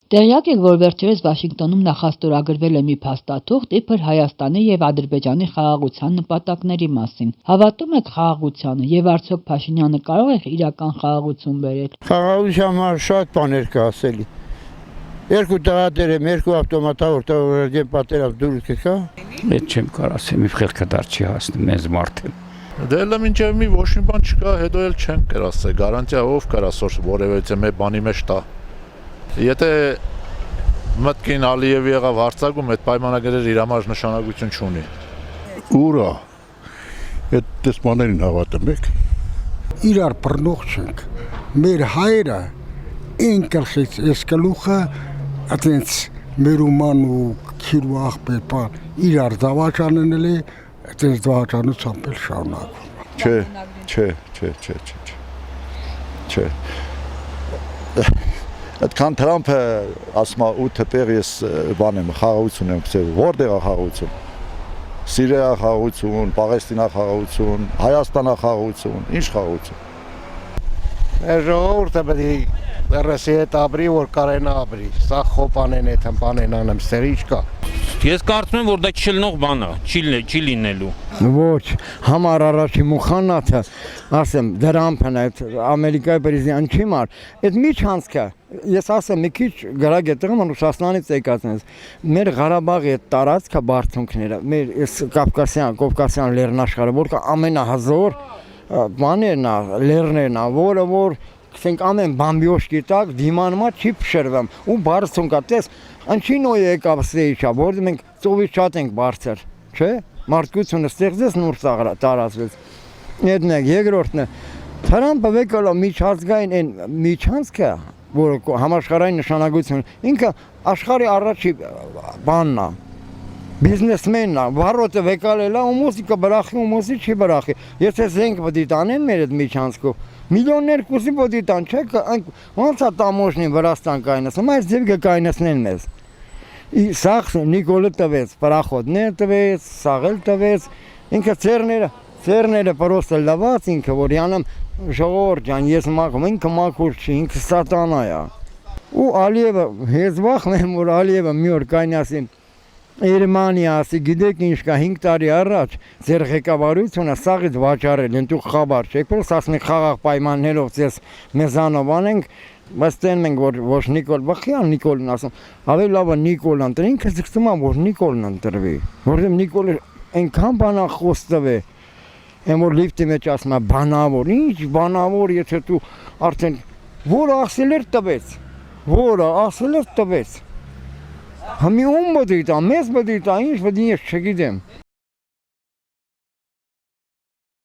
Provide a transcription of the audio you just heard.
Տեղյակ եք, որ վերջերս Վաշինգտոնում նախաստորագրվել է մի փաստաթուղթ իբր Հայաստանի եւ Ադրբեջանի խաղաղության նպատակների մասին։ Հավատում եք խաղաղությանը եւ արդյոք Փաշինյանը կարող է իրական խաղաղություն բերել։ Խաղաղության համար շատ բաներ կա ասելի։ Երկու տղաներ եմ, երկու ավտոմատավոր տղաներ պատերավ դուրս կա։ Այդ չեմ կարող ասեմ, մի խելքը դար չի հասնում մեզ մարդը։ Դե էլ մինչև մի ոչ մի բան չկա, հետո էլ չեն կրասե, գարանտիա ով կրասոր որևէ մի բանի մեջ տա։ Եթե մտքին Ալիևի եղավ հարցակում, այդ պայմանագրերը իր համար նշանակություն չունի։ Ուրա, այդ տեսմաներին հավատում եք։ Իրար բռնող չենք։ Մեր հայրը ինքնից այս գլուխը այդպես մեր ուման ու քիրու աղբեպան իրար դավաճանել է, այդպես դավաճանությամբ էլ շարունակվում։ Չէ։ Այդքան Թրամփը ասում է 8 տեղ ես բան եմ խաղաղություն եմ գցել, որտեղ է խաղաղություն։ Սիրիա խաղաղություն, Պաղեստինա խաղաղություն, Հայաստանա խաղաղություն, ինչ խաղաղություն։ Մեր ժողովուրդը պետք է Ռուսիայի հետ ապրի, որ կարենա ապրի։ Սա խոպանեն է, թմպանեն անեմ, ստերի չկա։ Ես կարծում եմ, որ դա չլնող բան է, չի լինելու։ Ոչ, համար առաջի մուխանաթը, ասեմ, դրամփն այդ Ամերիկայի պրեզիդենտ չի մար, այդ միջանցքը, ես ասեմ, մի քիչ գրագ է տղում Ռուսաստանից եկածնից, մեր Ղարաբաղի այդ տարածքը բարձունքները, մեր Կովկասյան լեռնաշխարհը, որ կա ամենահզոր բաներն է, լեռներն է, որը որ ասենք ամեն բամբիոշ գիտակ դիմանումա չի փշրվում ու բարձունք է տես անչինո եկավ սեյչա որ մենք ծովից շատ ենք բարձր չէ մարդկությունը ստեղծեց նոր տարածվեց այդ մեկ երկրորդն է Թրամփը եկել է միջազգային այն միջանցքը որը համաշխարհային նշանակություն ինքը աշխարհի առաջի բանն է բիզնեսմենն է վարոտը եկալել է ու մուսիկա բրախի ու մուսի չի բրախի եթե զենք պետք է տանեն մեր այդ միջանցքով Միլիոններ կուսի պոտի տան չէ, ոնց է տամոշնին Վրաստան կայնասում, այս ձև կայնասնեն մեզ։ Սաղ Նիկոլը տվեց, պրախոտներ տվեց, սաղել տվեց, ինքը ծերները պրոստը լված ինքը, որ յանեմ ժողոր ջան, ես մաղում, ինքը մաղուր չի, ինքը սատանա է։ Ու Ալիևը, ես վախն եմ, որ Ալիևը մի օր կայնասին, Երմանիա ասի, գիտեք ինչ կա 5 տարի առաջ ձեր ղեկավարությունը սաղից վաճառել են դուք խաբար չեք, որ ասում եք խաղաղ պայմաններով ձեզ մեզանով անենք, բայց տեն մենք որ ոչ Նիկոլ Բախյան Նիկոլն ասում, ավելի լավ է Նիկոլն ընտրի, ինքը զգում է որ Նիկոլն ընտրվի, որովհետև Նիկոլը այնքան բանախոս տվե, այն որ լիֆտի մեջ ասում է բանավոր, ինչ բանավոր, եթե դու արդեն որը ասել էր տվեց Համի ում բդի տա, մեզ բդի տա, ինչ բդի ես չգիտեմ։